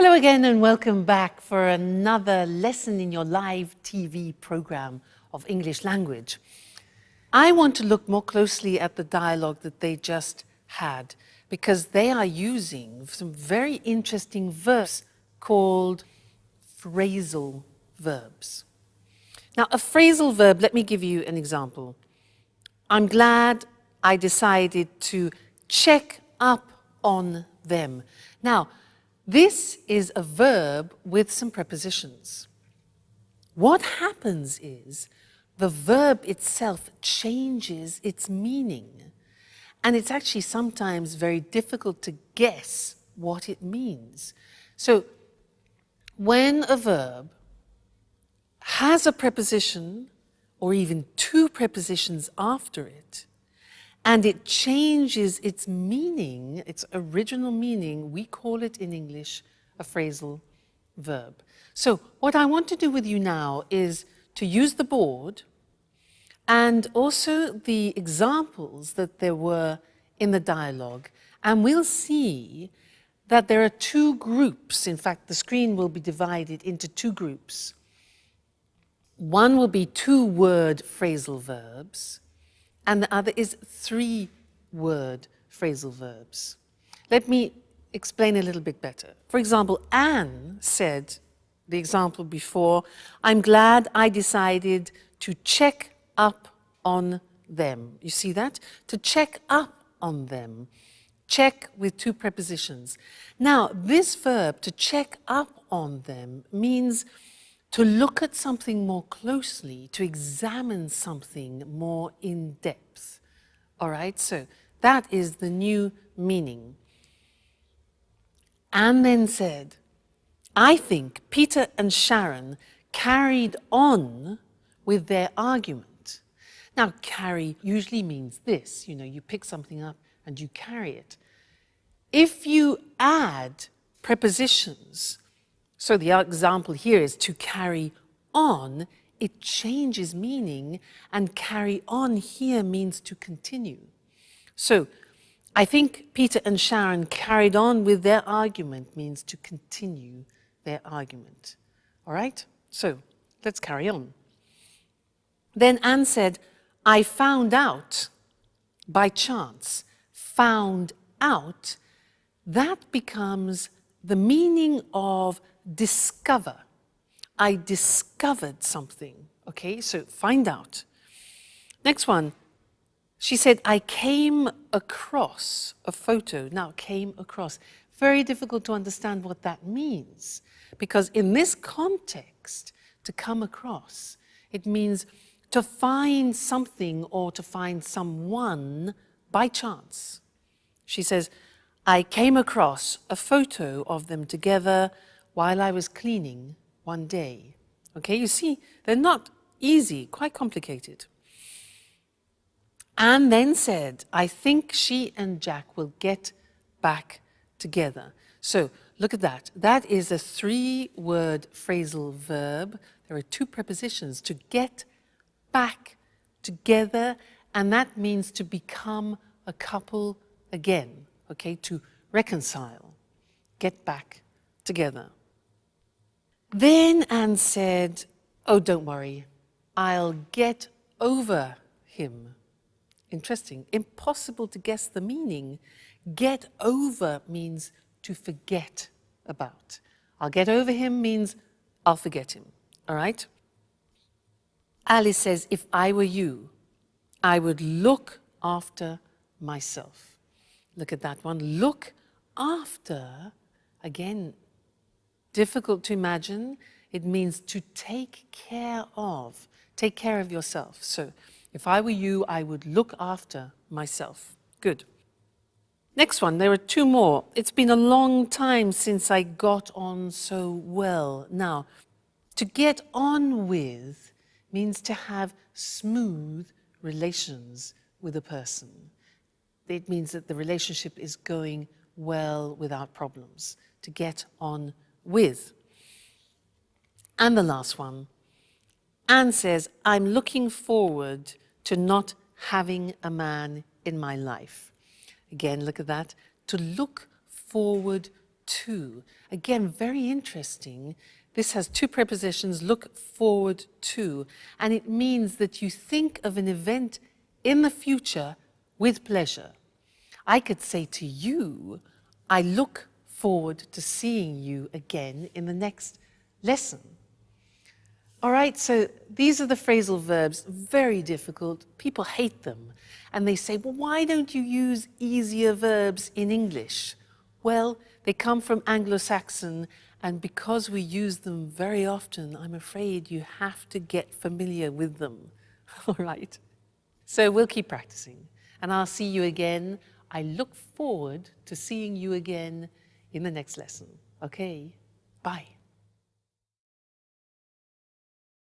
Hello again and welcome back for another lesson in your live TV program of English language. I want to look more closely at the dialogue that they just had because they are using some very interesting verbs called phrasal verbs. Now, a phrasal verb, let me give you an example. I'm glad I decided to check up on them. Now, this is a verb with some prepositions. What happens is the verb itself changes its meaning, and it's actually sometimes very difficult to guess what it means. So, when a verb has a preposition or even two prepositions after it, and it changes its meaning, its original meaning, we call it in English a phrasal verb. So what I want to do with you now is to use the board and also the examples that there were in the dialogue, and we'll see that there are two groups. In fact, the screen will be divided into two groups. One will be two-word phrasal verbs, and the other is three-word phrasal verbs. Let me explain a little bit better. For example, Anne said, the example before, I'm glad I decided to check up on them. You see that? To check up on them. Check with two prepositions. Now, this verb, to check up on them, means to look at something more closely, to examine something more in depth. All right, so that is the new meaning. Anne then said, I think Peter and Sharon carried on with their argument. Now, carry usually means this, you pick something up and you carry it. If you add prepositions, so the example here is to carry on, it changes meaning, and carry on here means to continue. So I think Peter and Sharon carried on with their argument means to continue their argument. All right? So let's carry on. Then Anne said, I found out by chance. Found out, that becomes the meaning of discover. I discovered something. Okay, so find out. Next one. She said, I came across a photo. Now, came across. Very difficult to understand what that means. Because in this context, to come across, it means to find something or to find someone by chance. She says, I came across a photo of them together while I was cleaning one day. Okay, you see, they're not easy, quite complicated. Anne then said, I think she and Jack will get back together. So look at that. That is a three-word phrasal verb. There are two prepositions, to get back together, and that means to become a couple again, okay, to reconcile, get back together. Then Anne said, oh, don't worry, I'll get over him. Interesting. Impossible to guess the meaning. Get over means to forget about. I'll get over him means I'll forget him. All right? Alice says, if I were you, I would look after myself. Look at that one. Look after, again, difficult to imagine. It means to take care of yourself. So if I were you, I would look after myself. Good. Next one, there are two more. It's been a long time since I got on so well. Now, to get on with means to have smooth relations with a person. It means that the relationship is going well without problems. To get on with. And the last one. Anne says, I'm looking forward to not having a man in my life. Again, look at that. To look forward to. Again, very interesting. This has two prepositions, look forward to, and it means that you think of an event in the future with pleasure. I could say to you, I look forward to seeing you again in the next lesson. All right, so these are the phrasal verbs, very difficult. People hate them. And they say, well, why don't you use easier verbs in English? Well, they come from Anglo-Saxon, and because we use them very often, I'm afraid you have to get familiar with them. All right? So we'll keep practicing, and I'll see you again. I look forward to seeing you again in the next lesson. Okay? Bye.